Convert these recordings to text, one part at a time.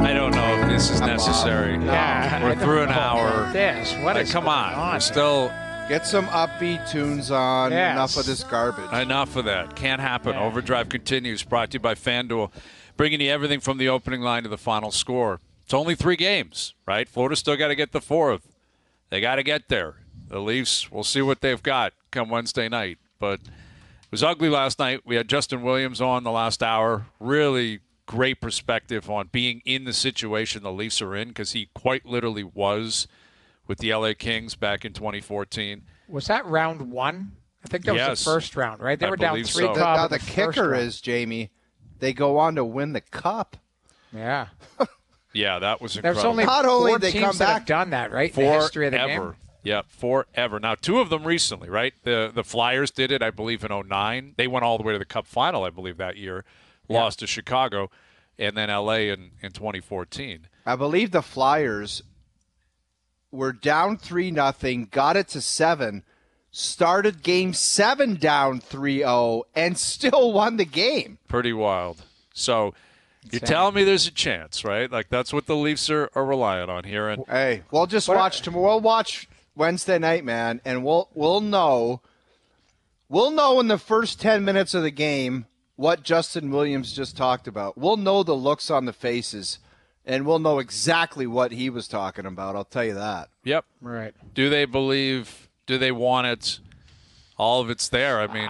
I don't know if this is necessary. Yeah, We're through an hour. This. What is come going on. We're still Get some upbeat tunes on. Yes. Enough of this garbage. enough of that. Can't happen. Yeah. OverDrive continues. Brought to you by FanDuel, bringing you everything from the opening line to the final score. It's only 3 games, right? Florida still got to get the 4th. They got to get there. The Leafs, we'll see what they've got come Wednesday night. But it was ugly last night. We had Justin Williams on the last hour. Really great perspective on being in the situation the Leafs are in, because he quite literally was with the LA Kings back in 2014. Was that round 1? I think that was the first round, right? They were down 3 so. Now the kicker is, Jamie, they go on to win the cup. Yeah. Yeah, that was There's incredible. only Not only 4 they teams come that back have done that, right? In the history of the game. Yeah, forever. Now, 2 of them recently, right? The Flyers did it, I believe, in 2009. They went all the way to the Cup final, I believe, that year. Lost to Chicago, and then L.A. in 2014. I believe the Flyers were down 3-0, got it to 7, started Game 7 down 3-0, and still won the game. Pretty wild. So you're telling me there's a chance, right? Like, that's what the Leafs are relying on here. And Hey, we'll just watch tomorrow. We'll watch Wednesday night, man, and we'll know. We'll know in the first 10 minutes of the game what Justin Williams just talked about. We'll know the looks on the faces, and we'll know exactly what he was talking about. I'll tell you that. Yep. Right. Do they believe? Do they want it? All of it's there. I mean,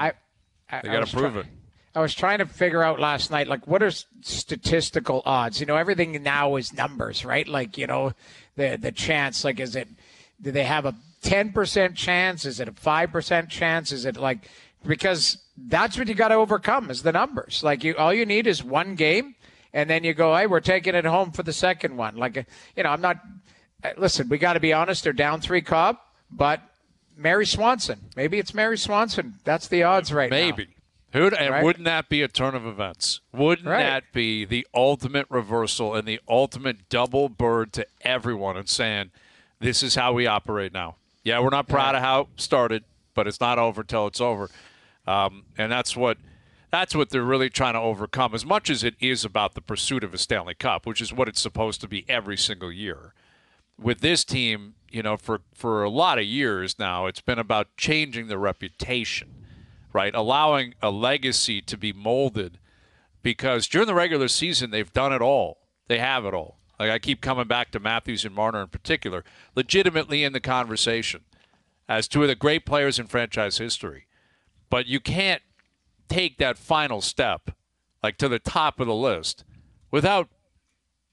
they got to prove it. I was trying to figure out last night, like, what are statistical odds? You know, everything now is numbers, right? Like, you know, the chance, like, do they have a 10% chance? Is it a 5% chance? Is it like, because that's what you got to overcome is the numbers. Like, all you need is one game, and then you go, hey, we're taking it home for the second one. Like, you know, I'm not, listen, we got to be honest, they're down 3 Cobb, but Mary Swanson, maybe it's Mary Swanson. That's the odds right now. Maybe. Wouldn't that be a turn of events? Wouldn't that be the ultimate reversal and the ultimate double bird to everyone and saying, this is how we operate now? Yeah, we're not proud of how it started, but it's not over till it's over. And that's what they're really trying to overcome, as much as it is about the pursuit of a Stanley Cup, which is what it's supposed to be every single year. With this team, you know, for a lot of years now, it's been about changing the reputation. Right, allowing a legacy to be molded, because during the regular season they've done it all. They have it all. Like, I keep coming back to Matthews and Marner in particular, legitimately in the conversation as 2 of the great players in franchise history. But you can't take that final step, like, to the top of the list without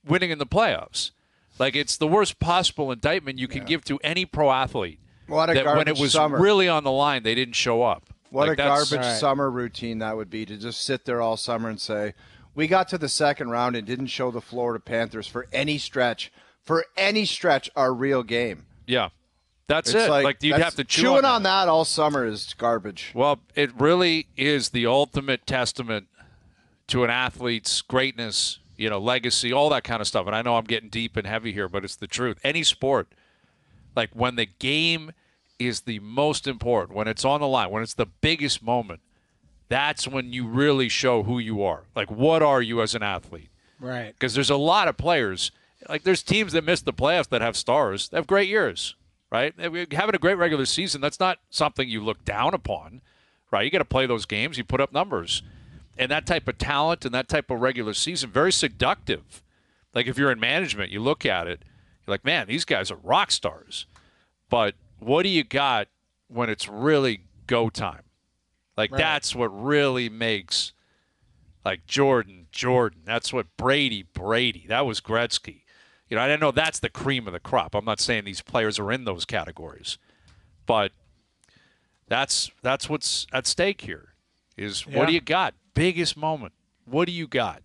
winning in the playoffs. Like, it's the worst possible indictment you can give to any pro athlete. What a that garbage when it was summer. really on the line, they didn't show up. What like, a garbage summer routine that would be, to just sit there all summer and say, we got to the second round and didn't show the Florida Panthers for any stretch, our real game. Yeah, that's it. Like you'd have to chewing on that all summer is garbage. Well, it really is the ultimate testament to an athlete's greatness, you know, legacy, all that kind of stuff. And I know I'm getting deep and heavy here, but it's the truth. Any sport, like, when the game is the most important, when it's on the line, when it's the biggest moment, that's when you really show who you are. Like, what are you as an athlete? Right. Because there's a lot of players, like, there's teams that miss the playoffs that have stars. They have great years, right? Having a great regular season, that's not something you look down upon, right? You got to play those games. You put up numbers. And that type of talent and that type of regular season, very seductive. Like, if you're in management, you look at it, you're like, man, these guys are rock stars. But what do you got when it's really go time? Like, that's what really makes, like, Jordan. That's what Brady. That was Gretzky. You know, I know that's the cream of the crop. I'm not saying these players are in those categories. But that's what's at stake here is what do you got? Biggest moment. What do you got?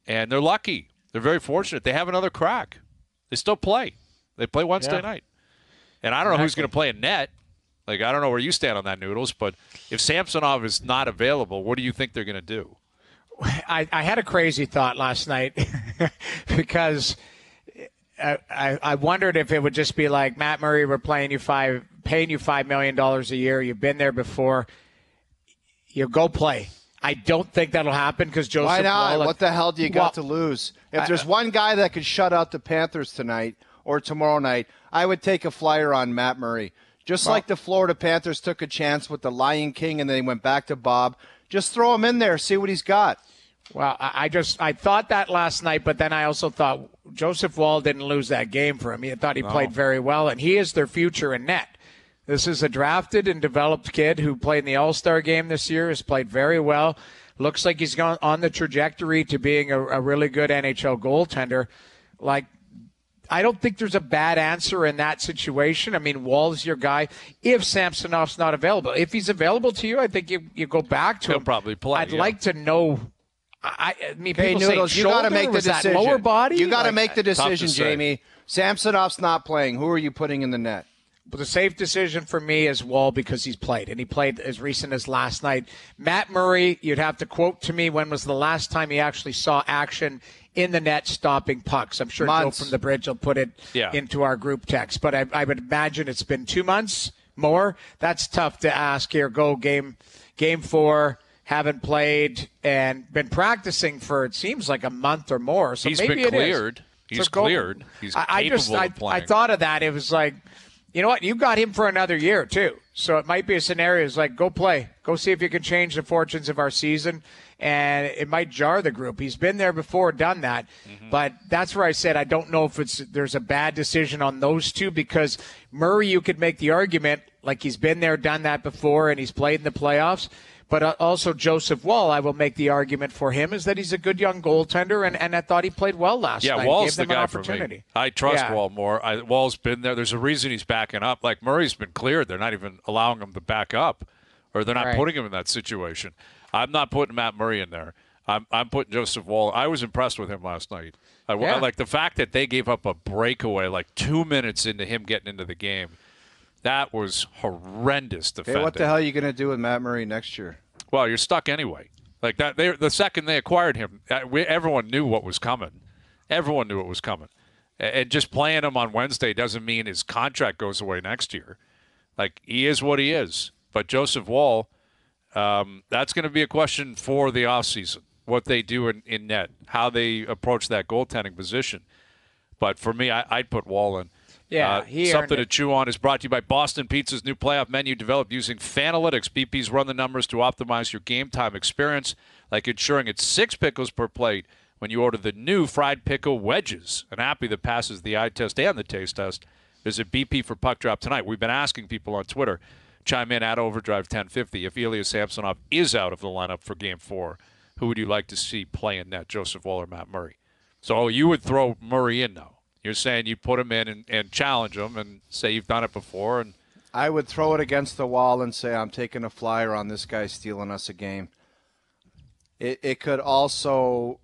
And they're lucky. They're very fortunate. They have another crack. They still play. They play Wednesday night. And I don't know who's going to play in net. Like, I don't know where you stand on that, Noodles, but if Samsonov is not available, what do you think they're going to do? I had a crazy thought last night because I wondered if it would just be like, Matt Murray, we're paying you $5 million a year. You've been there before. You go play. I don't think that'll happen because Joseph Why not? Wall, What the hell do you got to lose? If there's one guy that could shut out the Panthers tonight or tomorrow night, I would take a flyer on Matt Murray. Just like the Florida Panthers took a chance with the Lion King and then he went back to Bob. Just throw him in there, see what he's got. Well, I thought that last night, but then I also thought Joseph Wall didn't lose that game for him. I thought he played very well, and he is their future in net. This is a drafted and developed kid who played in the All-Star game this year, has played very well. Looks like he's gone on the trajectory to being a really good NHL goaltender. Like, I don't think there's a bad answer in that situation. I mean, Wall's your guy. If Samsonov's not available, if he's available to you, I think you go back to him. He'll probably play. I'd like to know. I mean, people Noodles, say you got to make the decision. Lower body. You got to make the decision, Jamie. Samsonov's not playing. Who are you putting in the net? But the safe decision for me is Wall because he's played, and he played as recent as last night. Matt Murray, you'd have to quote to me when was the last time he actually saw action in the net stopping pucks. I'm sure Months. Joe from the Bridge will put it into our group text, but I would imagine it's been 2 months more. That's tough to ask here. Go game 4. Haven't played and been practicing for, it seems like, a month or more. So he's maybe been cleared. He's cleared. He's capable of playing. I thought of that. It was like, you know what? You got him for another year, too. So it might be a scenario. It's like, go play. Go see if you can change the fortunes of our season. And it might jar the group. He's been there before, done that. Mm-hmm. But that's where I said I don't know if there's a bad decision on those two, because Murray, you could make the argument like he's been there, done that before, and he's played in the playoffs. But also Joseph Wall, I will make the argument for him, is that he's a good young goaltender, and I thought he played well last night. Yeah, Wall's the guy for me. I trust Wall more. Wall's been there. There's a reason he's backing up. Like, Murray's been cleared. They're not even allowing him to back up, or they're not putting him in that situation. I'm not putting Matt Murray in there. I'm putting Joseph Wall. I was impressed with him last night. I like the fact that they gave up a breakaway like 2 minutes into him getting into the game. That was horrendous defending. Hey, what the hell are you going to do with Matt Murray next year? Well, you're stuck anyway. Like that, the second they acquired him, everyone knew what was coming. Everyone knew it was coming. And just playing him on Wednesday doesn't mean his contract goes away next year. Like, he is what he is. But Joseph Wall, that's going to be a question for the offseason, what they do in net, how they approach that goaltending position. But for me, I'd put Wall in. Yeah, Something to chew on is brought to you by Boston Pizza's new playoff menu developed using Fanalytics. BP's run the numbers to optimize your game time experience, like ensuring it's 6 pickles per plate when you order the new fried pickle wedges, an appy that passes the eye test and the taste test. Visit BP for puck drop tonight. We've been asking people on Twitter, chime in at OverDrive 1050. If Ilya Samsonov is out of the lineup for Game 4, who would you like to see play in net, Joseph Wall or Matt Murray? So you would throw Murray in now. You're saying you put him in and challenge him and say you've done it before. And I would throw it against the wall and say I'm taking a flyer on this guy stealing us a game. It could also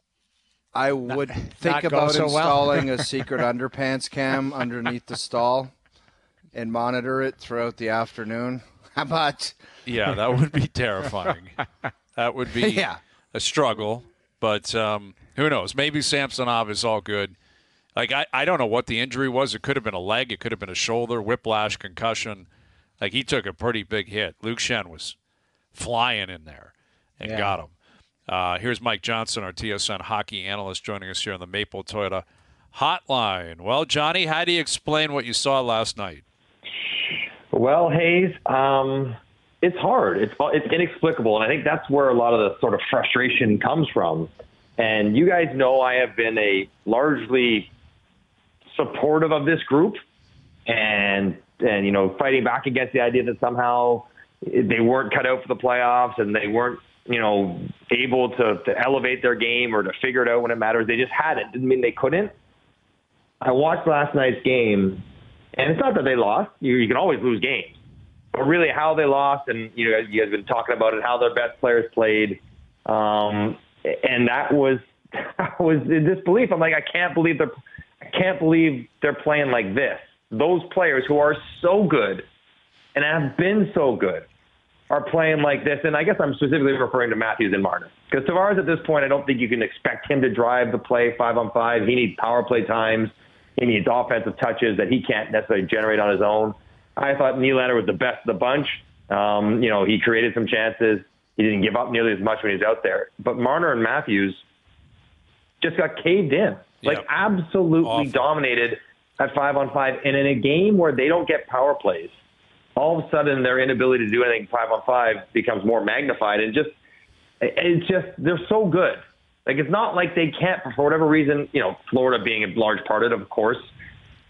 – I would think about installing a secret underpants cam underneath the stall and monitor it throughout the afternoon. How about – yeah, that would be terrifying. That would be a struggle. But who knows? Maybe Samsonov is all good. Like, I don't know what the injury was. It could have been a leg. It could have been a shoulder, whiplash, concussion. Like, he took a pretty big hit. Luke Shen was flying in there and got him. Here's Mike Johnson, our TSN hockey analyst, joining us here on the Maple Toyota Hotline. Well, Johnny, how do you explain what you saw last night? Well, Hayes, it's hard. It's inexplicable, and I think that's where a lot of the sort of frustration comes from. And you guys know I have been a largely supportive of this group and fighting back against the idea that somehow they weren't cut out for the playoffs and they weren't, able to elevate their game or to figure it out when it matters. They just hadn't. Didn't mean they couldn't. I watched last night's game, and it's not that they lost. You can always lose games. But really how they lost, and you guys have been talking about it, how their best players played. And that was in disbelief. I'm like, I can't believe they're playing like this. Those players who are so good and have been so good are playing like this. And I guess I'm specifically referring to Matthews and Marner. Because Tavares at this point, I don't think you can expect him to drive the play 5-on-5. He needs power play times. He needs offensive touches that he can't necessarily generate on his own. I thought Nylander was the best of the bunch. He created some chances. He didn't give up nearly as much when he was out there. But Marner and Matthews just got caved in, like absolutely Awful. Dominated at 5-on-5. And in a game where they don't get power plays, all of a sudden their inability to do anything 5-on-5 becomes more magnified. And it's just they're so good. Like, it's not like they can't, for whatever reason, Florida being a large part of it, of course.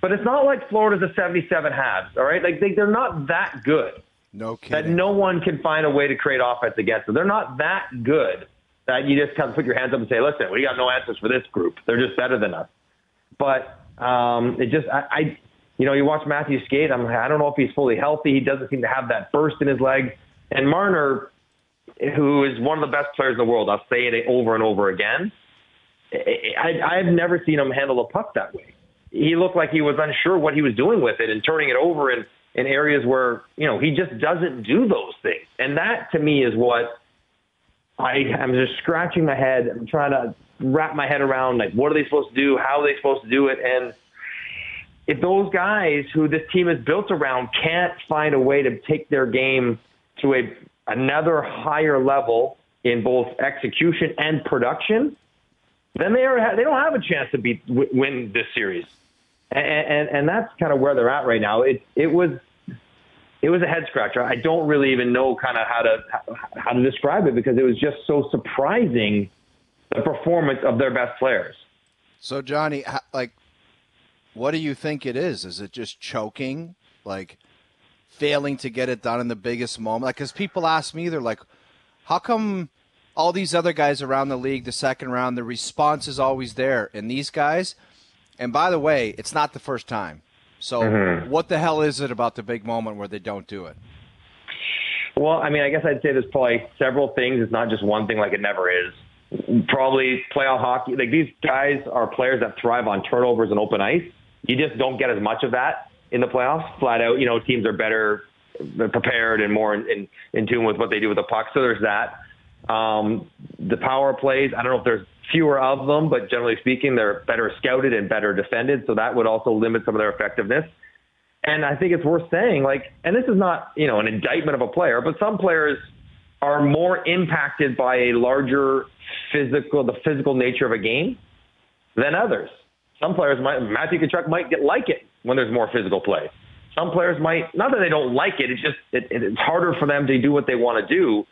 But it's not like Florida's a 77 Habs, all right? Like, they're not that good. No kidding. That no one can find a way to create offense against them. They're not that good that you just kind of put your hands up and say, listen, we got no answers for this group. They're just better than us. But you watch Matthew skate. I don't know if he's fully healthy. He doesn't seem to have that burst in his leg. And Marner, who is one of the best players in the world, I'll say it over and over again, I've never seen him handle a puck that way. He looked like he was unsure what he was doing with it and turning it over in areas where, he just doesn't do those things. And that, to me, is what I'm just scratching my head. I'm trying to wrap my head around, like, what are they supposed to do? How are they supposed to do it? And if those guys who this team is built around can't find a way to take their game to another higher level in both execution and production, then they don't have a chance to win this series. And that's kind of where they're at right now. It was a head scratcher. I don't really even know kind of how to describe it, because it was just so surprising, the performance of their best players. So, Johnny, what do you think it is? Is it just choking, like failing to get it done in the biggest moment? Like, because people ask me, they're like, how come all these other guys around the league, the second round, the response is always there, and these guys? And by the way, it's not the first time. So what the hell is it about the big moment where they don't do it? Well, I mean, I guess I'd say there's probably several things. It's not just one thing, like it never is. Probably playoff hockey. Like, these guys are players that thrive on turnovers and open ice. You just don't get as much of that in the playoffs. Flat out, teams are better prepared and more in tune with what they do with the puck. So there's that. The power plays, I don't know if there's fewer of them, but generally speaking, they're better scouted and better defended. So that would also limit some of their effectiveness. And I think it's worth saying, and this is not, an indictment of a player, but some players are more impacted by a larger the physical nature of a game than others. Some players Matthew Tkachuk might like it when there's more physical play. Some players might, not that they don't like it, it's just, it's harder for them to do what they want to do.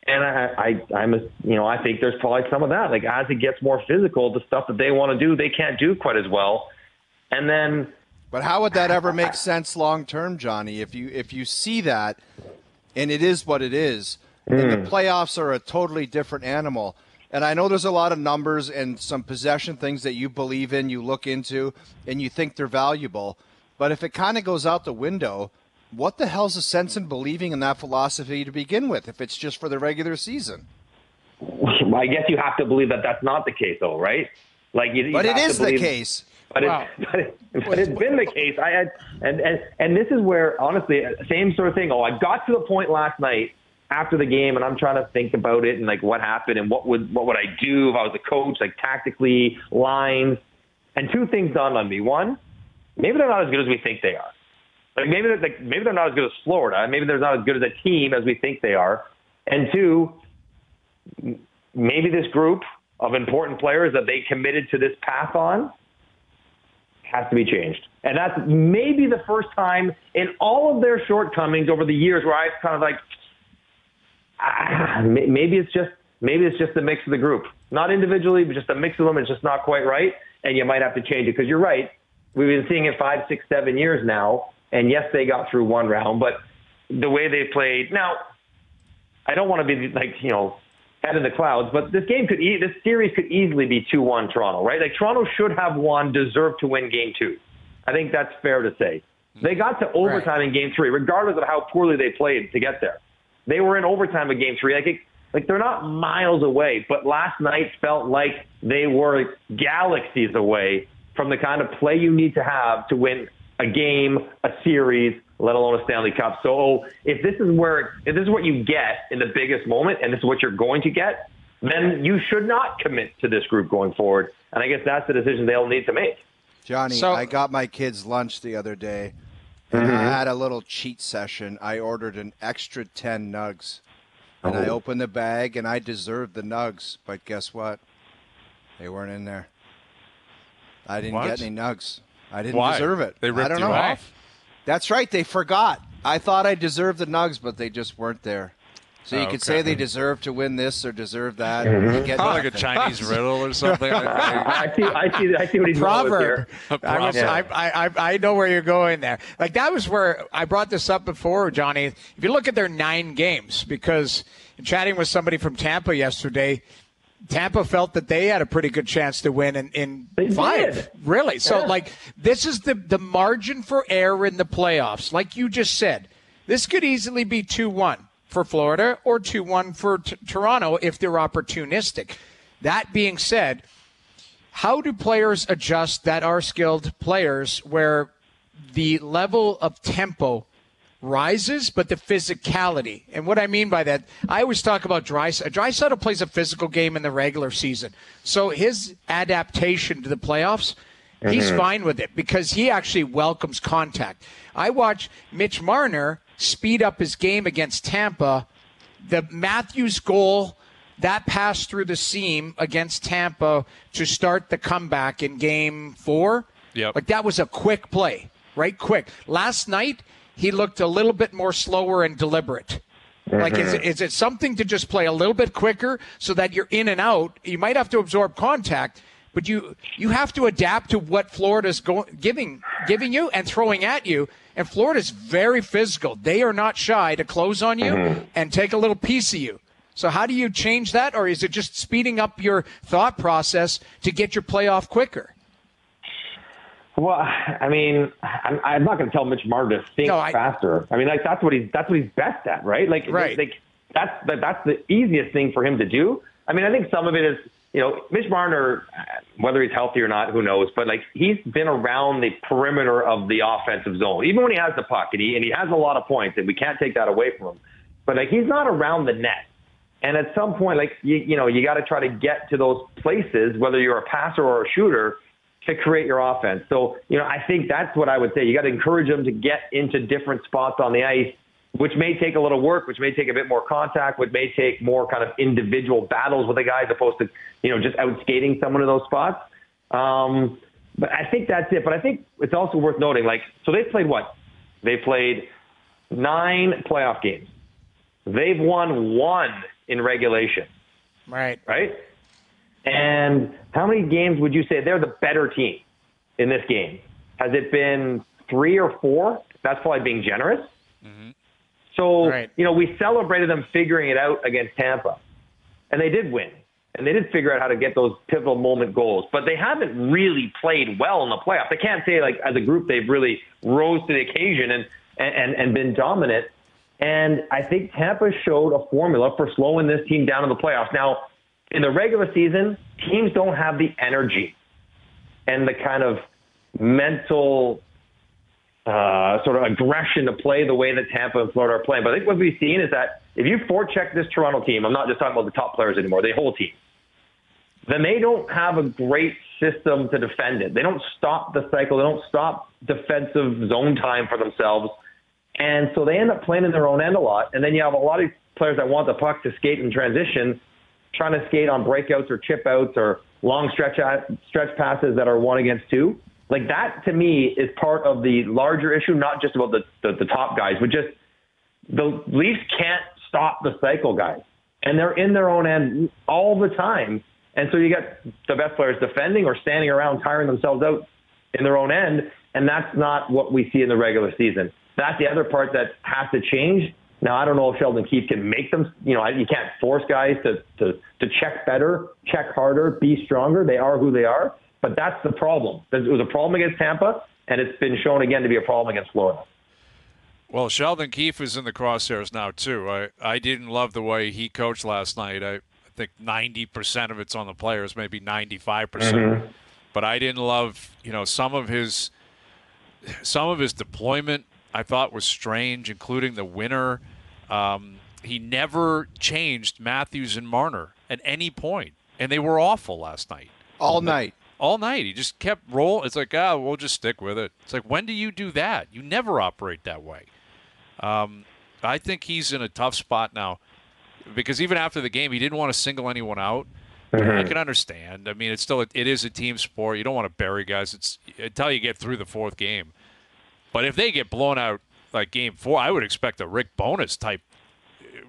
And I think there's probably some of that. Like, as it gets more physical, the stuff that they want to do, they can't do quite as well. And then, but how would that ever make sense long term, Johnny? If you see that, and it is what it is, and the playoffs are a totally different animal. And I know there's a lot of numbers and some possession things that you believe in, you look into, and you think they're valuable. But if it kind of goes out the window, what the hell's the sense in believing in that philosophy to begin with, if it's just for the regular season? I guess you have to believe that that's not the case, though, right? But it is the case. But it's been the case. And this is where, honestly, same sort of thing. I got to the point last night after the game, and I'm trying to think about it and what happened and what would I do if I was a coach, tactically, lines. And two things dawned on me. One, maybe they're not as good as we think they are. Maybe they're not as good as Florida. Maybe they're not as good as a team as we think they are. And two, maybe this group of important players that they committed to this path on has to be changed. And that's maybe the first time in all of their shortcomings over the years where I kind of maybe it's just the mix of the group. Not individually, but just a mix of them. It's just not quite right. And you might have to change it, because you're right. We've been seeing it 5, 6, 7 years now. And yes, they got through one round, but the way they played now, I don't want to be head in the clouds, but this series could easily be 2-1 Toronto, right? Toronto should have deserved to win game 2. I think that's fair to say. They got to overtime in game 3, regardless of how poorly they played to get there. They were in overtime in game 3. They're not miles away, but last night felt like they were galaxies away from the kind of play you need to have to win a game, a series, let alone a Stanley Cup. So if this is what you get in the biggest moment, and this is what you're going to get, then you should not commit to this group going forward. And I guess that's the decision they'll need to make. Johnny, I got my kids lunch the other day, and I had a little cheat session. I ordered an extra 10 nugs. And I opened the bag, and I deserved the nugs. But guess what? They weren't in there. I didn't get any nugs. I didn't deserve it. They ripped I don't you know. off? That's right. They forgot. I thought I deserved the nugs, but they just weren't there. So you could say they deserve to win this or deserve that. You get like a Chinese riddle or something. I see what he's Proverb. going with here. I know where you're going there. Like, that was where I brought this up before, Johnny. If you look at their 9 games, because chatting with somebody from Tampa yesterday, Tampa felt that they had a pretty good chance to win in 5. Did. Really? So, this is the margin for error in the playoffs. Like you just said, this could easily be 2-1 for Florida or 2-1 for Toronto if they're opportunistic. That being said, how do players adjust that are skilled players where the level of tempo rises, but the physicality? And what I mean by that, I always talk about Draisaitl. Draisaitl plays a physical game in the regular season. So his adaptation to the playoffs, he's fine with it because he actually welcomes contact. I watch Mitch Marner speed up his game against Tampa. The Matthews goal, that pass through the seam against Tampa to start the comeback in game 4, like that was a quick play, right? Quick. Last night, he looked a little bit more slower and deliberate. Like, is it something to just play a little bit quicker so that you're in and out? You might have to absorb contact, but you have to adapt to what Florida's giving you and throwing at you. And Florida's very physical. They are not shy to close on you and take a little piece of you. So how do you change that? Or is it just speeding up your thought process to get your playoff quicker? Well, I mean, I'm not going to tell Mitch Marner to think faster. I mean, like that's what he's best at, right? Like that's the easiest thing for him to do. I mean, I think some of it is, Mitch Marner, whether he's healthy or not, who knows? But like he's been around the perimeter of the offensive zone, even when he has the puck, and he has a lot of points, and we can't take that away from him. But like he's not around the net. And at some point, like you got to try to get to those places, whether you're a passer or a shooter, to create your offense. So, I think that's what I would say. You got to encourage them to get into different spots on the ice, which may take a little work, which may take a bit more contact, which may take more kind of individual battles with a guy as opposed to, just out skating someone in those spots. But I think that's it. But I think it's also worth noting, so they've played what? They played 9 playoff games. They've won 1 in regulation. Right. And how many games would you say they're the better team in this game? Has it been 3 or 4? That's probably being generous. So, we celebrated them figuring it out against Tampa. And they did win. And they did figure out how to get those pivotal moment goals. But they haven't really played well in the playoffs. I can't say, as a group, they've really rose to the occasion and been dominant. And I think Tampa showed a formula for slowing this team down in the playoffs. Now, in the regular season, teams don't have the energy and the kind of mental sort of aggression to play the way that Tampa and Florida are playing. But I think what we've seen is that if you forecheck this Toronto team, I'm not just talking about the top players anymore, the whole team, then they don't have a great system to defend it. They don't stop the cycle. They don't stop defensive zone time for themselves. And so they end up playing in their own end a lot. And then you have a lot of players that want the puck to skate in transition, trying to skate on breakouts or chip outs or long stretch passes that are 1 against 2. Like that, to me, is part of the larger issue, not just about the top guys, but just the Leafs can't stop the cycle guys. And they're in their own end all the time. And so you get the best players defending or standing around tiring themselves out in their own end, and that's not what we see in the regular season. That's the other part that has to change. Now, I don't know if Sheldon Keefe can make them, you can't force guys to check better, check harder, be stronger. They are who they are. But that's the problem. It was a problem against Tampa, and it's been shown again to be a problem against Florida. Well, Sheldon Keefe is in the crosshairs now, too. I didn't love the way he coached last night. I think 90% of it's on the players, maybe 95%. But I didn't love, some of his deployment I thought was strange, including the winner. He never changed Matthews and Marner at any point, and they were awful last night. All night. He just kept rolling. It's like, we'll just stick with it. It's like, when do you do that? You never operate that way. I think he's in a tough spot now. because even after the game, he didn't want to single anyone out. I can understand. I mean, it is a team sport. You don't want to bury guys. It's until you get through the fourth game. But if they get blown out like game 4, I would expect a Rick Bowness type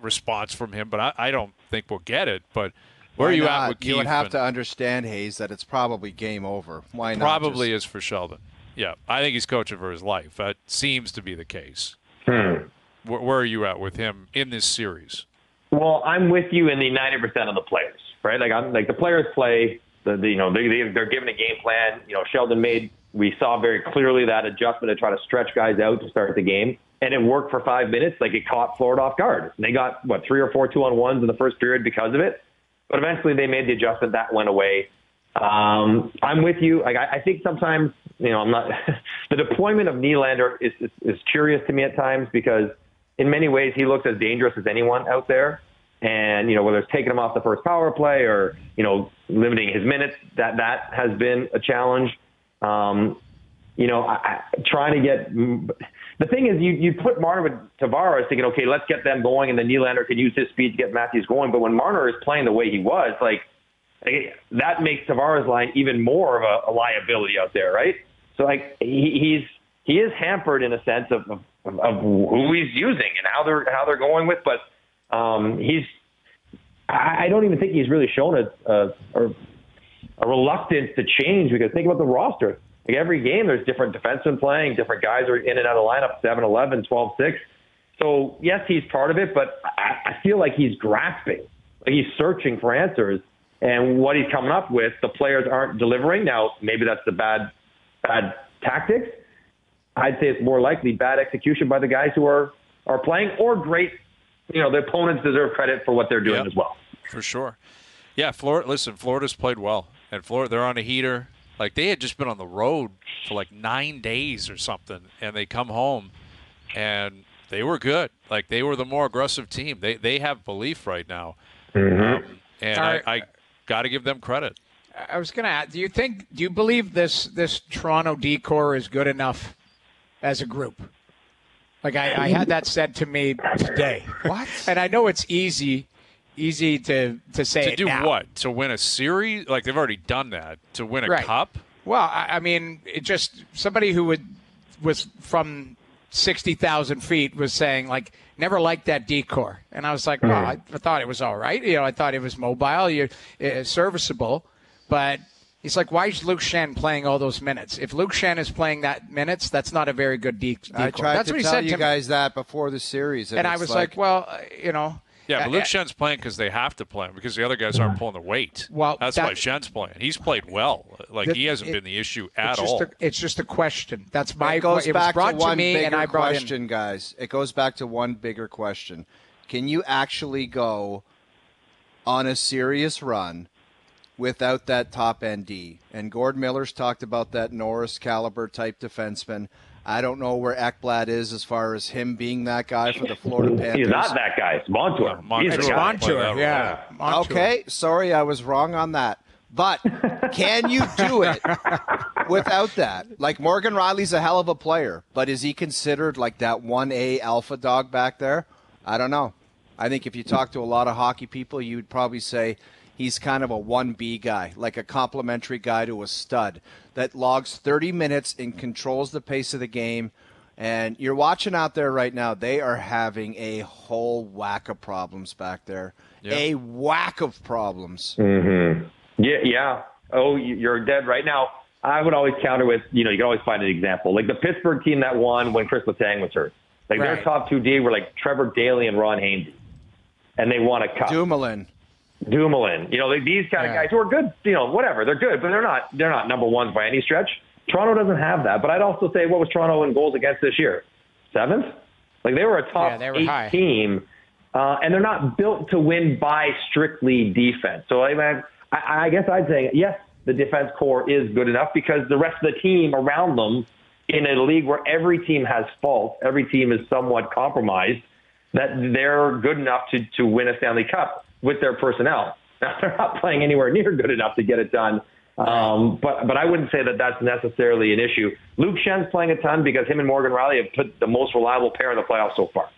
response from him. But I don't think we'll get it. But where are you at with Keith? You would have to understand, Hayes, that it's probably game over. Why not? Probably is for Sheldon. Yeah, I think he's coaching for his life. That seems to be the case. Where are you at with him in this series? Well, I'm with you in the 90% of the players, right? Like the players play. They're given a game plan. Sheldon we saw very clearly that adjustment to try to stretch guys out to start the game, and it worked for 5 minutes. Like, it caught Florida off guard. They got 3 or 4 2-on-1s in the first period because of it. But eventually they made the adjustment. That went away. I'm with you. I think sometimes, I'm not. The deployment of Nylander is curious to me at times, because in many ways he looks as dangerous as anyone out there. And whether it's taking him off the first power play or limiting his minutes, that has been a challenge. Trying to get. The thing is, you put Marner with Tavares thinking, okay, let's get them going, and then Nylander can use his speed to get Matthews going. But when Marner is playing the way he was, that makes Tavares' line even more of a liability out there, right? So he is hampered in a sense of who he's using and how they're going with. But I don't even think he's really shown a reluctance to change, because think about the roster. Like, every game there's different defensemen playing, different guys are in and out of lineup, 7-11, 12-6. So yes, he's part of it, but I feel like he's grasping, like he's searching for answers. And what he's coming up with, the players aren't delivering. Now, maybe that's the bad tactics. I'd say it's more likely bad execution by the guys who are playing, or great. The opponents deserve credit for what they're doing as well. For sure. Yeah, Florida's played well. And they're on a heater. Like, they had just been on the road for 9 days or something, and they come home, and they were good. Like, they were the more aggressive team. They have belief right now. And I got to give them credit. I was going to ask, do you believe this Toronto decor is good enough as a group? Like, I had that said to me today. What? And I know it's easy to say to do now. What? To win a series? Like, they've already done that. To win a cup? Well, I mean, it just somebody who was from 60,000 feet was saying, never liked that decor. And I was like, well, I thought it was all right. I thought it was mobile, serviceable. But he's like, why is Luke Shen playing all those minutes? If Luke Shen is playing that minutes, that's not a very good decor. I tried that's to what he tell said you to guys that before the series. And I was like, well, Yeah, but Luke Shen's playing because they have to play him, because the other guys aren't pulling the weight. Well, that's why Shen's playing. He's played well. He hasn't been the issue at all. It's just a question. That's my. It was brought to me, and I brought question, guys. It goes back to one bigger question: can you actually go on a serious run without that top end D? And Gord Miller's talked about that Norris caliber type defenseman. I don't know where Ekblad is as far as him being that guy for the Florida Panthers. He's not that guy. It's Montour. It's Montour, yeah. Montour. Okay, sorry, I was wrong on that. But can you do it without that? Like, Morgan Riley's a hell of a player, but is he considered like that 1A alpha dog back there? I don't know. I think if you talk to a lot of hockey people, you would probably say he's kind of a 1B guy, like a complimentary guy to a stud that logs 30 minutes and controls the pace of the game. And you're watching out there right now, they are having a whole whack of problems back there. Yep. A whack of problems. Mm-hmm. Yeah. Oh, you're dead right now. I would always counter with, you can always find an example. Like the Pittsburgh team that won when Chris Letang was hurt. Like their top 2D were like Trevor Daley and Ron Hainsey. And they won a cup. Dumoulin. These kind of guys who are good, whatever. They're good, but they're not number ones by any stretch. Toronto doesn't have that. But I'd also say, what was Toronto in goals against this year? 7th? Like, they were a top 8 team. And they're not built to win by strictly defense. So, I guess I'd say, yes, the defense core is good enough, because the rest of the team around them, in a league where every team has faults, every team is somewhat compromised, that they're good enough to win a Stanley Cup with their personnel. Now, they're not playing anywhere near good enough to get it done. But I wouldn't say that that's necessarily an issue. Luke Shen's playing a ton because him and Morgan Riley have put the most reliable pair in the playoffs so far.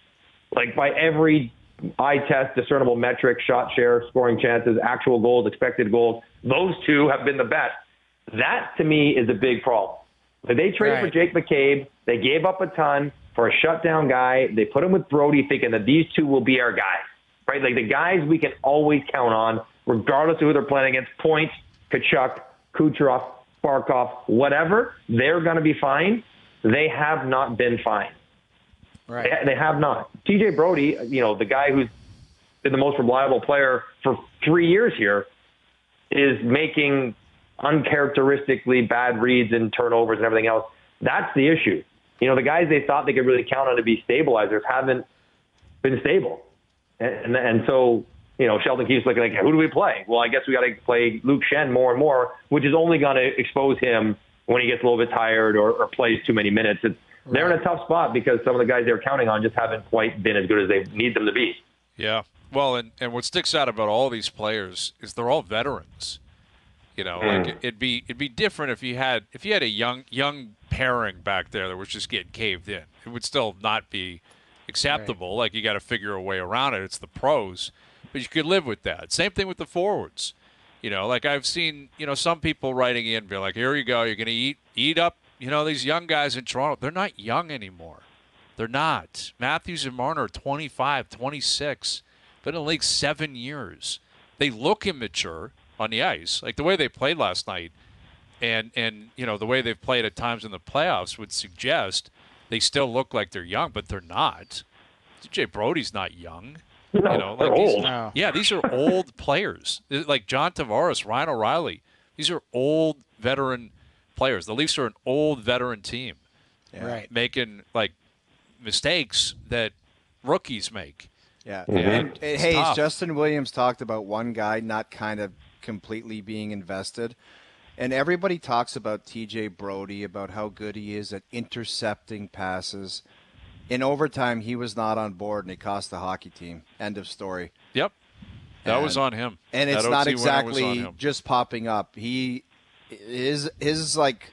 Like, by every eye test, discernible metrics, shot share, scoring chances, actual goals, expected goals. Those two have been the best. That, to me, is a big problem. They traded for Jake McCabe. They gave up a ton for a shutdown guy. They put him with Brody thinking that these two will be our guys, right? Like the guys we can always count on, regardless of who they're playing against, Point, Tkachuk, Kucherov, Barkov, whatever, they're going to be fine. They have not been fine. Right. They have not. TJ Brody, the guy who's been the most reliable player for 3 years here, is making uncharacteristically bad reads and turnovers and everything else. That's the issue. The guys they thought they could really count on to be stabilizers haven't been stable. And so, Sheldon keeps looking like, who do we play? Well, I guess we got to play Luke Schenn more and more, which is only going to expose him when he gets a little bit tired or plays too many minutes. They're in a tough spot because some of the guys they're counting on just haven't quite been as good as they need them to be. Yeah. Well, and what sticks out about all these players is they're all veterans. Like it'd be different if you had a young pairing back there that was just getting caved in. It would still not be acceptable. Right. Like you got to figure a way around it. It's the pros, but you could live with that. Same thing with the forwards. Like I've seen some people writing in, be like, here you go, you're going to eat up these young guys in Toronto. They're not young anymore. They're not. Matthews and Marner are 25, 26. Been in the league 7 years. They look immature on the ice, like the way they played last night, and the way they've played at times in the playoffs would suggest they still look like they're young, but they're not. TJ Brody's not young. No, they're old. Yeah, these are old players. Like John Tavares, Ryan O'Reilly. These are old veteran players. The Leafs are an old veteran team, making like mistakes that rookies make. Yeah. Mm-hmm. And Hayes, tough. Justin Williams talked about one guy not kind of completely being invested. And everybody talks about TJ Brody, about how good he is at intercepting passes. In overtime, he was not on board, and it cost the hockey team. End of story. Yep. That was on him. And it's that not OT winner was on exactly him. just popping up. His like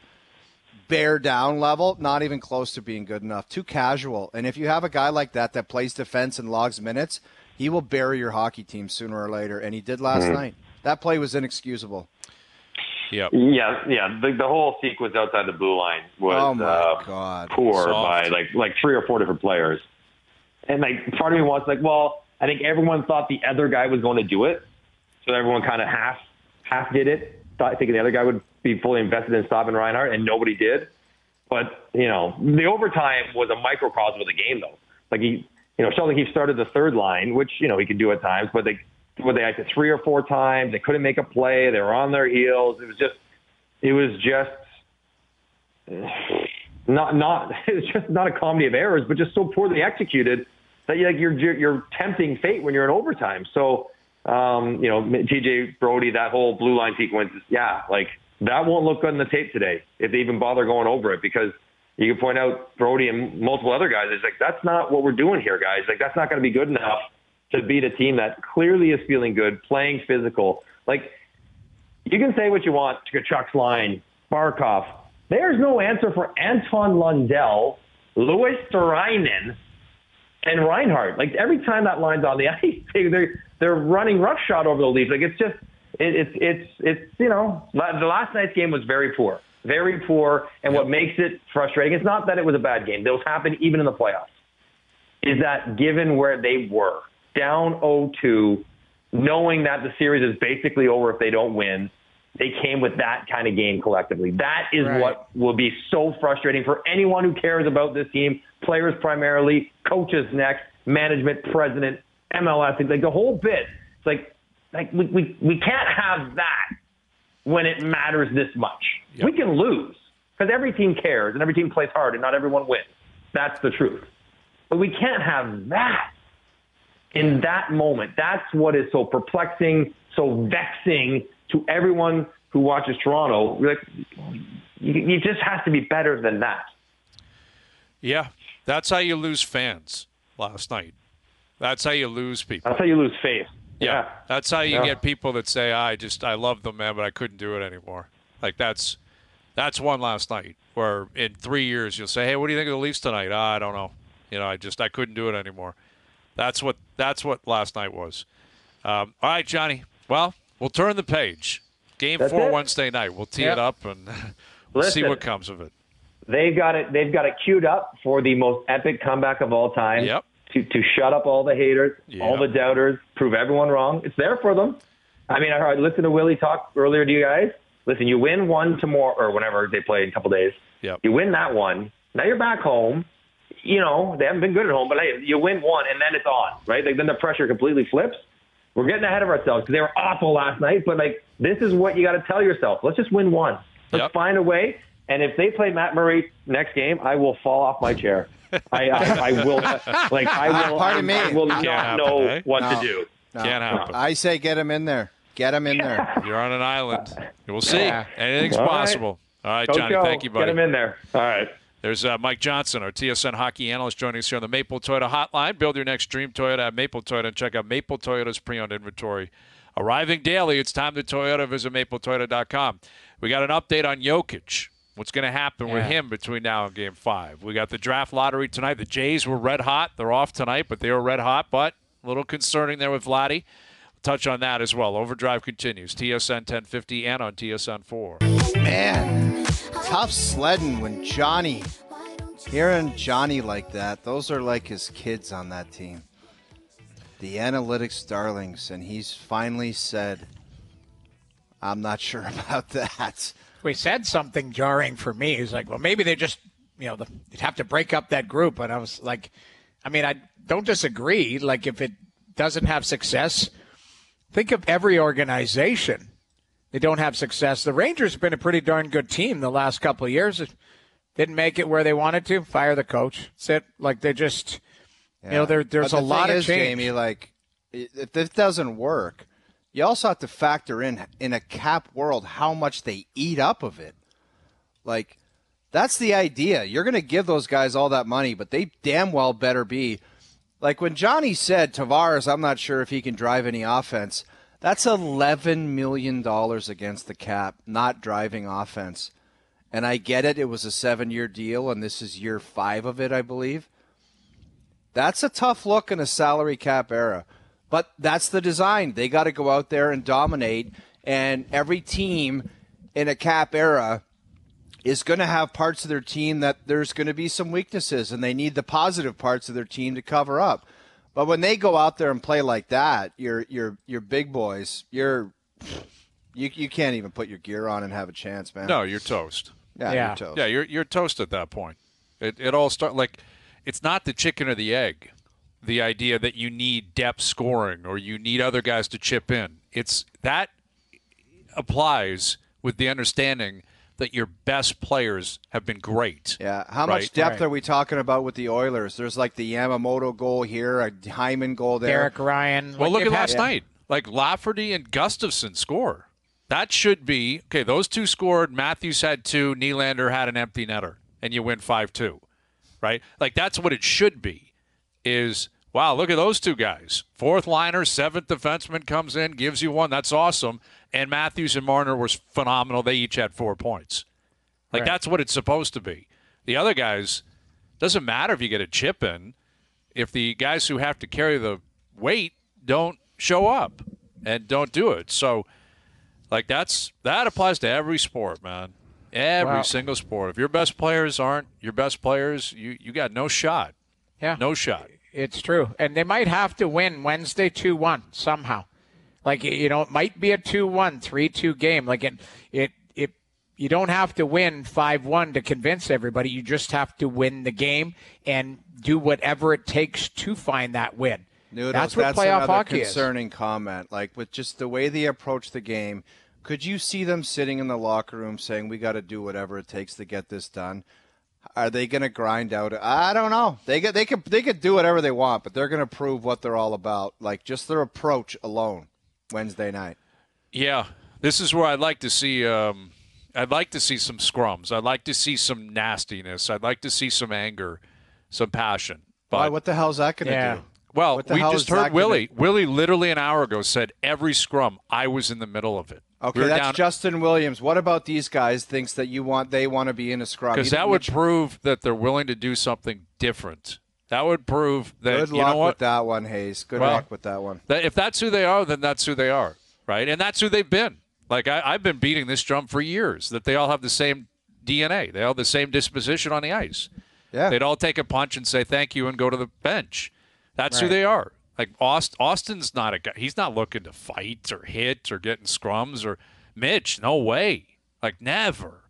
bear down level, not even close to being good enough. Too casual. And if you have a guy like that plays defense and logs minutes, he will bury your hockey team sooner or later. And he did last night. That play was inexcusable. Yep. Yeah. The whole sequence outside the blue line was God. poor Soft. by like 3 or 4 different players. And like part of me wants I think everyone thought the other guy was going to do it, so everyone kind of half did it, thinking the other guy would be fully invested in stopping Reinhart, and nobody did. But the overtime was a microcosm of the game, though. Like Sheldon Keefe started the third line, which he could do at times, but they acted 3 or 4 times. They couldn't make a play. They were on their heels. It was just not a comedy of errors, but just so poorly executed that you're tempting fate when you're in overtime. So, TJ Brody, that whole blue line sequence, that won't look good on the tape today if they even bother going over it, because you can point out Brody and multiple other guys. It's like, that's not what we're doing here, guys. Like, that's not going to be good enough to beat a team that clearly is feeling good, playing physical. Like, you can say what you want to Tkachuk's line, Barkov. There's no answer for Anton Lundell, Louis Sarainen, and Reinhart. Like, every time that line's on the ice, they're running roughshod over the Leafs. Like, it's just, the last night's game was very poor. Very poor, and what makes it frustrating, it's not that it was a bad game. Those happen even in the playoffs, is that given where they were, down 0-2, knowing that the series is basically over if they don't win, they came with that kind of game collectively. That is what will be so frustrating for anyone who cares about this team, players primarily, coaches next, management, president, MLS, like the whole bit. It's like we can't have that when it matters this much. Yep. We can lose because every team cares and every team plays hard and not everyone wins. That's the truth. But we can't have that in that moment. That's what is so perplexing, so vexing to everyone who watches Toronto. You just has to be better than that. Yeah, that's how you lose fans last night. That's how you lose people. That's how you lose faith. Yeah. That's how you get people that say, I love them, man, but I couldn't do it anymore. Like, that's one last night where in 3 years you'll say, hey, what do you think of the Leafs tonight? I don't know. I couldn't do it anymore. That's what last night was. All right, Johnny. Well, we'll turn the page. Game 4 Wednesday night. We'll tee it up and we'll see what comes of it. They've got it queued up for the most epic comeback of all time. Yep. To shut up all the haters, all the doubters, prove everyone wrong. It's there for them. I mean, I listened to Willie talk earlier to you guys. Listen, you win one tomorrow or whenever they play in a couple days. Yep. You win that one. Now you're back home. You know, they haven't been good at home, but hey, you win one and then it's on, right? Like, then the pressure completely flips. We're getting ahead of ourselves because they were awful last night, but like, this is what you got to tell yourself. Let's just win one. Let's find a way. And if they play Matt Murray next game, I will fall off my chair. I will, like, I will not know what to do. No. Can't happen. I say get him in there. Get him in there. You're on an island. We'll see. Anything's possible. All right, Johnny. Thank you, buddy. Get him in there. All right. There's Mike Johnson, our TSN Hockey analyst, joining us here on the Maple Toyota Hotline. Build your next dream Toyota at Maple Toyota and check out Maple Toyota's pre-owned inventory. Arriving daily, it's time to Toyota. Visit mapletoyota.com. We got an update on Jokic. What's going to happen with him between now and Game 5? We got the draft lottery tonight. The Jays were red hot. They're off tonight, but they were red hot. But a little concerning there with Vladdy. We'll touch on that as well. OverDrive continues. TSN 1050 and on TSN 4. Man, tough sledding when hearing Johnny like that. Those are like his kids on that team. The analytics darlings, and he's finally said, I'm not sure about that. We said something jarring for me. He's like, well, maybe they just, they'd have to break up that group. And I was like, I mean, I don't disagree. Like, if it doesn't have success, think of every organization that don't have success. The Rangers have been a pretty darn good team the last couple of years. Didn't make it where they wanted to. Fire the coach. That's it. Like, they just, there's a lot of change. Jamie, like, if this doesn't work, you also have to factor in a cap world, how much they eat up of it. Like, that's the idea. You're going to give those guys all that money, but they damn well better be. Like, when Johnny said, Tavares, I'm not sure if he can drive any offense, that's $11 million against the cap, not driving offense. And I get it. It was a 7-year deal, and this is year 5 of it, I believe. That's a tough look in a salary cap era. But that's the design. They got to go out there and dominate. And every team in a cap era is going to have parts of their team that there's going to be some weaknesses, and they need the positive parts of their team to cover up. But when they go out there and play like that, your big boys, you can't even put your gear on and have a chance, man. No, you're toast. Yeah, you're toast. Yeah, you're toast at that point. It all starts like, it's not the chicken or the egg. The idea that you need depth scoring or you need other guys to chip in. It's that applies with the understanding that your best players have been great. Yeah. How much depth are we talking about with the Oilers? There's like the Yamamoto goal here, a Hyman goal there. Derek Ryan. Well, look at last night. Like, Lafferty and Gustafsson score. That should be, okay, those two scored. Matthews had 2. Nylander had an empty netter. And you win 5-2. Right? Like, that's what it should be. Is, wow, look at those two guys. 4th liner, 7th defenseman comes in, gives you 1. That's awesome. And Matthews and Marner was phenomenal. They each had 4 points. Like, that's what it's supposed to be. The other guys, doesn't matter if you get a chip in. If the guys who have to carry the weight don't show up and don't do it. So, like, that applies to every sport, man. Every single sport. If your best players aren't your best players, you got no shot. Yeah. No shot. It's true. And they might have to win Wednesday 2-1 somehow. Like, it might be a 2-1, 3-2 game. Like, you don't have to win 5-1 to convince everybody. You just have to win the game and do whatever it takes to find that win. Noodles, that's what playoff hockey is. Concerning comment. Like, with just the way they approach the game, could you see them sitting in the locker room saying, we got to do whatever it takes to get this done? Are they going to grind out? I don't know. They could do whatever they want, but they're going to prove what they're all about. Like, just their approach alone Wednesday night. Yeah, this is where I'd like to see. I'd like to see some scrums. I'd like to see some nastiness. I'd like to see some anger, some passion. But why? What the hell is that going to do? Well, we just heard Willie. Willie literally an hour ago said every scrum I was in the middle of it. Okay, that's Justin Williams. What about these guys? Thinks that they want to be in a scrum because that would prove that they're willing to do something different That would prove that, Good you luck know what? with that one, Hayes. Good luck with that one. If that's who they are, then that's who they are, right? And that's who they've been. Like, I've been beating this drum for years, that they all have the same DNA. They all have the same disposition on the ice. Yeah. They'd all take a punch and say thank you and go to the bench. That's who they are. Like, Austin's not a guy. He's not looking to fight or hit or get in scrums. Or Mitch, no way. Like, never.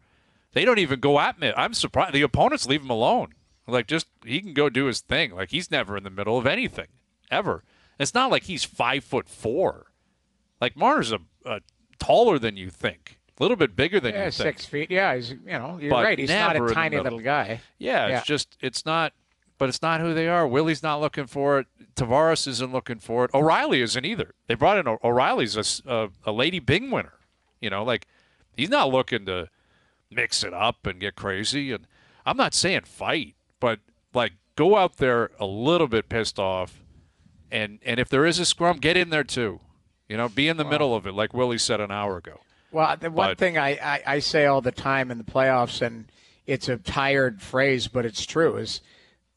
They don't even go at Mitch. I'm surprised. The opponents leave him alone. Like, just, he can go do his thing. Like, he's never in the middle of anything, ever. It's not like he's 5'4". Like, Marner's a taller than you think. A little bit bigger than you think. 6 feet. Yeah, he's, you're But right. He's not never a in the tiny middle. little guy. Yeah, it's just, it's not, but it's not who they are. Willie's not looking for it. Tavares isn't looking for it. O'Reilly isn't either. They brought in O'Reilly's a Lady Bing winner. Like, he's not looking to mix it up and get crazy. And I'm not saying fight, but, like, go out there a little bit pissed off. And if there is a scrum, get in there too. Be in the middle of it, like Willie said an hour ago. Well, the one thing I say all the time in the playoffs, and it's a tired phrase, but it's true, is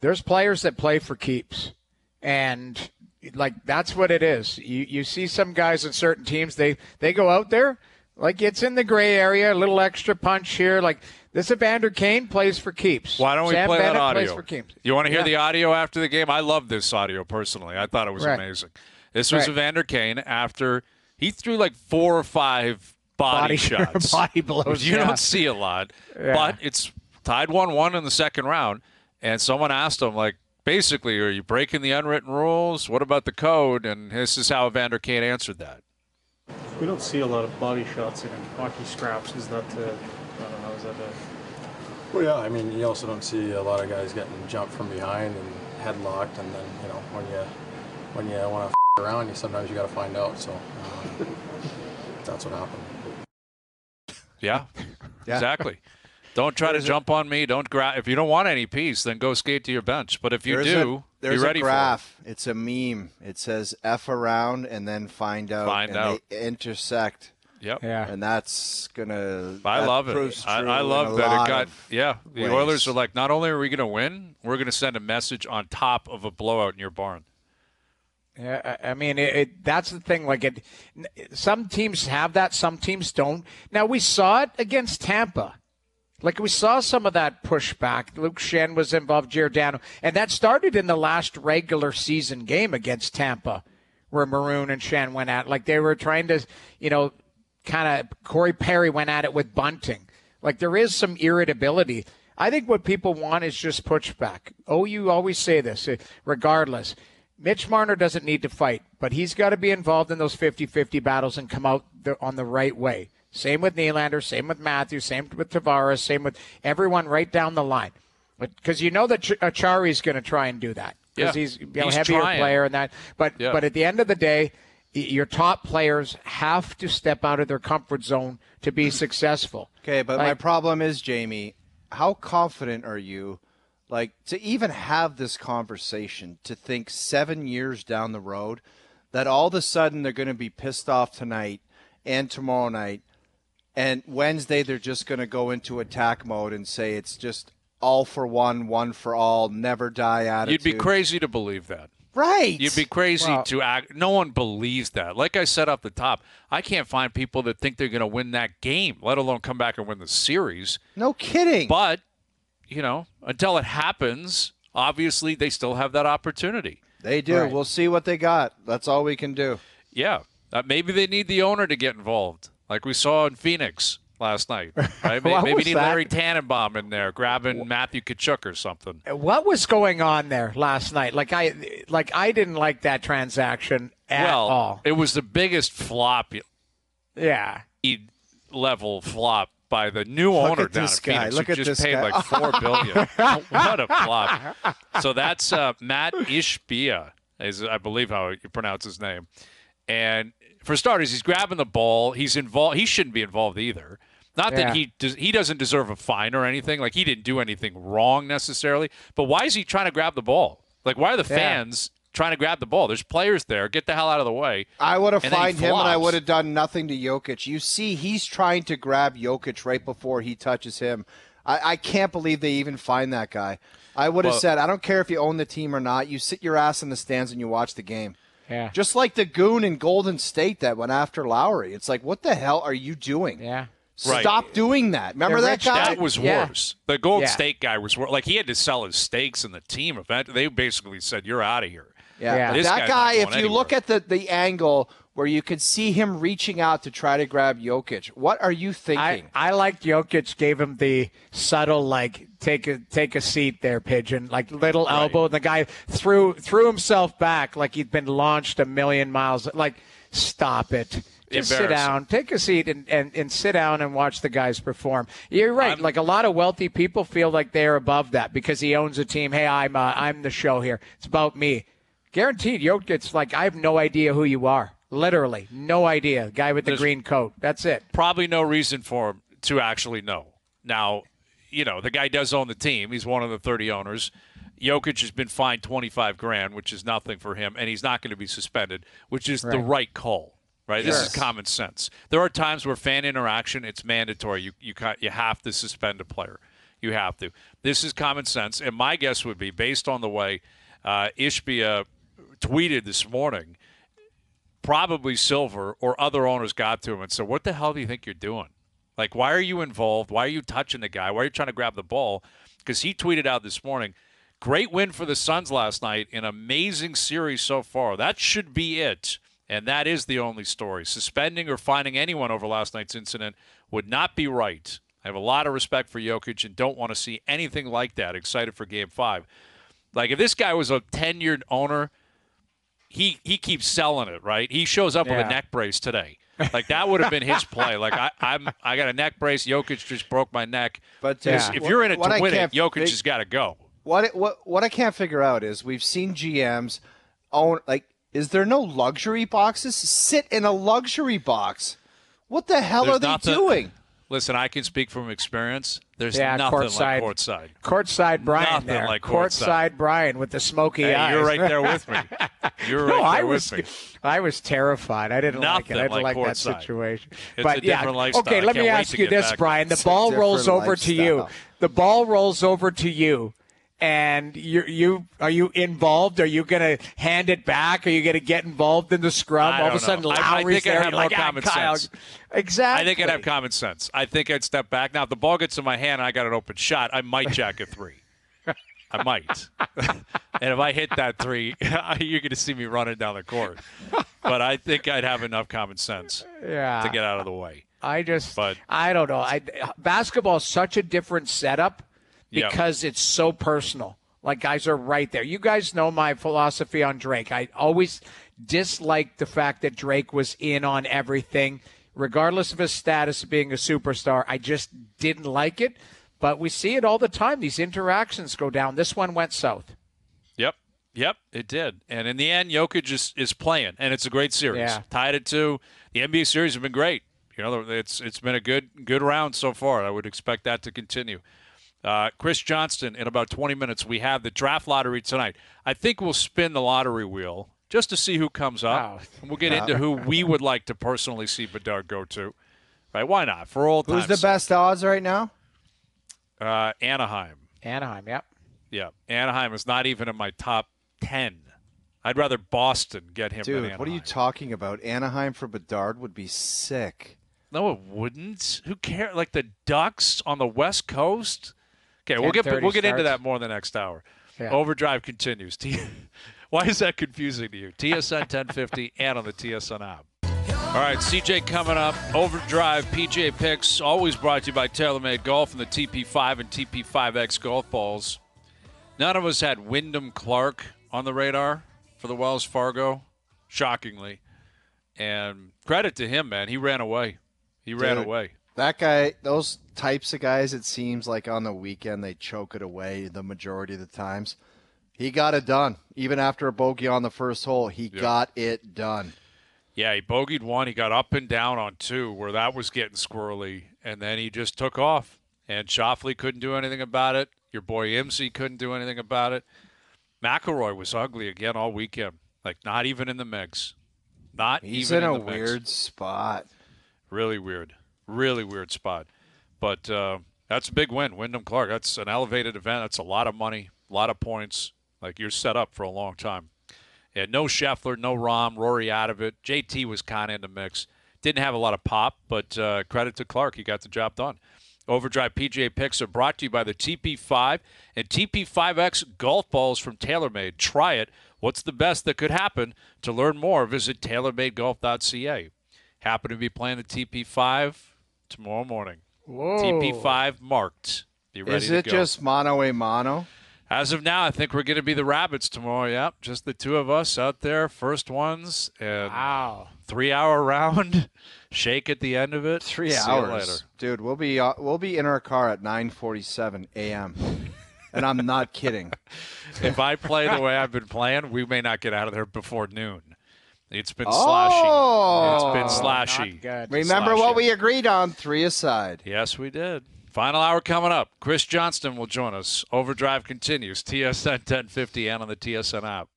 there's players that play for keeps. And, like, that's what it is. You see some guys in certain teams, they go out there, like, it's in the gray area, a little extra punch here. Like, this Evander Kane plays for keeps. Why don't we Sam play Bennett that audio? plays for keeps. You want to hear the audio after the game? I love this audio personally. I thought it was amazing. This was Evander Kane after he threw like 4 or 5 body shots. Body blows. Which you don't see a lot. Yeah. But it's tied 1-1 in the second round. And someone asked him, like, basically, are you breaking the unwritten rules? What about the code? And this is how Evander Kane answered that. We don't see a lot of body shots in hockey scraps. Is that, I don't know, is that Well, yeah, I mean, you also don't see a lot of guys getting jumped from behind and headlocked, and then, when you want to around, sometimes you got to find out, so that's what happened. Yeah, exactly. Don't try to jump on me. Don't grab. If you don't want any peace, then go skate to your bench. But if you there's be ready a graph. for it. It's a meme. It says F around and then find out. They intersect. Yep. Yeah. And that's gonna. I love it. I love that it got. Yeah. The ways. Oilers are like, not only are we going to win, we're going to send a message on top of a blowout in your barn. Yeah, I mean, that's the thing. Like, some teams have that, some teams don't. Now, we saw it against Tampa. Like, we saw some of that pushback. Luke Shen was involved, Giordano. And that started in the last regular season game against Tampa, where Maroon and Shen went at. Like, they were trying to, kind of, Corey Perry went at it with Bunting. Like, there is some irritability. I think what people want is just pushback. Oh, you always say this, regardless. Mitch Marner doesn't need to fight, but he's got to be involved in those 50-50 battles and come out on the right way. Same with Nylander, same with Matthews, same with Tavares, same with everyone right down the line. Because you know that Achari's going to try and do that. Because he's a heavier player and that. But at the end of the day, your top players have to step out of their comfort zone to be successful. Okay, but my problem is, Jamie, how confident are you, like, to even have this conversation, to think 7 years down the road that all of a sudden they're going to be pissed off tonight and tomorrow night, and Wednesday they're just going to go into attack mode and say it's just all for one, one for all, never die attitude. You'd be crazy to believe that. Right. You'd be crazy to act. No one believes that. Like I said off the top, I can't find people that think they're going to win that game, let alone come back and win the series. No kidding. But, until it happens, obviously they still have that opportunity. They do. Right. We'll see what they got. That's all we can do. Yeah. Maybe they need the owner to get involved, like we saw in Phoenix last night. Right? Maybe need Larry Tannenbaum in there grabbing Matthew Tkachuk or something. What was going on there last night? I didn't like that transaction at all. It was the biggest flop. Yeah. Level flop by the new owner down in Phoenix. Look who at just this paid guy. like $4 billion. What a flop! So that's Mat Ishbia, is I believe how you pronounce his name. And for starters, he's grabbing the ball. He's involved. He shouldn't be involved either. Not that he doesn't deserve a fine or anything. Like, he didn't do anything wrong necessarily. But why is he trying to grab the ball? Like, why are the fans trying to grab the ball? There's players there. Get the hell out of the way. I would have fined him, and I flops. would have done nothing to Jokic. You see, he's trying to grab Jokic right before he touches him. I can't believe they even find that guy. I would have said, I don't care if you own the team or not. You sit your ass in the stands and you watch the game. Yeah. Just like the goon in Golden State that went after Lowry. It's like, what the hell are you doing? Yeah. Stop doing that. Remember that guy? That was worse. The Golden State guy was worse. Like, he had to sell his stakes in the team event. They basically said, you're out of here. Yeah. But that guy, if you look at the angle where you could see him reaching out to try to grab Jokic, what are you thinking? I liked Jokic gave him the subtle, like, take a seat there, pigeon, like little elbow. And the guy threw himself back like he'd been launched a million miles. Like, stop it. Just sit down, take a seat, and sit down and watch the guys perform. You're right. Like, a lot of wealthy people feel like they're above that because he owns a team. Hey, I'm the show here. It's about me. Guaranteed, Jokic's like, I have no idea who you are. Literally, no idea. Guy with the green coat. That's it. Probably no reason for him to actually know. Now, the guy does own the team. He's one of the 30 owners. Jokic has been fined $25,000, which is nothing for him, and he's not going to be suspended, which is the right call. Right? This is common sense. There are times where fan interaction, it's mandatory. You have to suspend a player. You have to. This is common sense, and my guess would be, based on the way Ishbia tweeted this morning, probably Silver or other owners got to him and said, what the hell do you think you're doing? Like, why are you involved? Why are you touching the guy? Why are you trying to grab the ball? Because he tweeted out this morning, great win for the Suns last night, an amazing series so far. That should be it. And that is the only story. Suspending or fining anyone over last night's incident would not be right. I have a lot of respect for Jokic and don't want to see anything like that. Excited for Game 5. Like, if this guy was a tenured owner, he keeps selling it, right? He shows up with a neck brace today. Like, that would have been his play. Like, I got a neck brace. Jokic just broke my neck. But if you're in it to win it, Jokic has got to go. What I can't figure out is we've seen GMs own, like, is there no luxury boxes? Sit in a luxury box. What the hell are they doing? Listen, I can speak from experience. There's nothing like courtside. Courtside Bryan nothing there. Like courtside Bryan with the smoky eyes. You're right there with me. With me. I was terrified. I didn't like it. I didn't like that situation. It's a different lifestyle. Okay, let me ask you this, Bryan. The ball rolls over to you. The ball rolls over to you. And are you involved? Are you going to hand it back? Are you going to get involved in the scrum? All of a sudden, Lowry's there. I think I'd have more common sense. Exactly. I think I'd have common sense. I think I'd step back. Now, if the ball gets in my hand and I got an open shot, I might jack a three. I might. And if I hit that three, you're going to see me running down the court. But I think I'd have enough common sense to get out of the way. I don't know. Basketball is such a different setup. Because it's so personal. Like, guys are right there. You guys know my philosophy on Drake. I always disliked the fact that Drake was in on everything, regardless of his status of being a superstar. I just didn't like it. But we see it all the time. These interactions go down. This one went south. Yep, it did. And in the end, Jokic is playing, and it's a great series. Yeah. Tied at 2. The NBA series have been great. It's been a good round so far. I would expect that to continue. Chris Johnston, in about 20 minutes, we have the draft lottery tonight. I think we'll spin the lottery wheel just to see who comes up. And we'll get into who we would like to personally see Bedard go to. Right? Why not? For old times. Who's the best odds right now? Anaheim. Anaheim, yep. Yeah. Anaheim is not even in my top 10. I'd rather Boston get him than Anaheim. What are you talking about? Anaheim for Bedard would be sick. No, it wouldn't. Who cares? Like the Ducks on the West Coast? Okay, we'll get into that more in the next hour. Yeah. OverDrive continues. Why is that confusing to you? TSN 1050 and on the TSN app. All right, CJ coming up. OverDrive PGA Picks, always brought to you by TaylorMade Golf and the TP5 and TP5X golf balls. None of us had Wyndham Clark on the radar for the Wells Fargo, shockingly. And credit to him, man. He ran away. Ran away. That guy, those types of guys, it seems like on the weekend they choke it away the majority of the times. He got it done. Even after a bogey on the first hole, he got it done. Yeah, he bogeyed 1. He got up and down on 2 where that was getting squirrely. And then he just took off. And Schauffele couldn't do anything about it. Your boy Imsey couldn't do anything about it. McIlroy was ugly again all weekend. Like, not even in the mix. He's in a weird spot. Really weird. Really weird spot. But That's a big win. Wyndham Clark. That's an elevated event. That's a lot of money, a lot of points. Like, you're set up for a long time. Yeah, no Scheffler, no Rahm, Rory out of it. JT was kind of in the mix. Didn't have a lot of pop, but credit to Clark. He got the job done. OverDrive PGA picks are brought to you by the TP5 and TP5X golf balls from TaylorMade. Try it. What's the best that could happen? To learn more, visit TaylorMadeGolf.ca. Happen to be playing the TP5 tomorrow morning. Whoa. TP5 marked. Be ready Is to it go. just mano a mano? As of now, I think we're going to be the Rabbits tomorrow. Yep, just the two of us out there, first ones, and Wow. 3-hour round. Shake at the end of it. 3 See you hours, later. dude. We'll be in our car at 9:47 a.m. and I'm not kidding. If I play the way I've been playing, we may not get out of there before noon. It's been Oh. slashy. It's been slashy. Not good. Remember Slashy. what we agreed on? 3 aside. Yes, we did. Final hour coming up. Chris Johnston will join us. OverDrive continues. TSN 1050 and on the TSN app.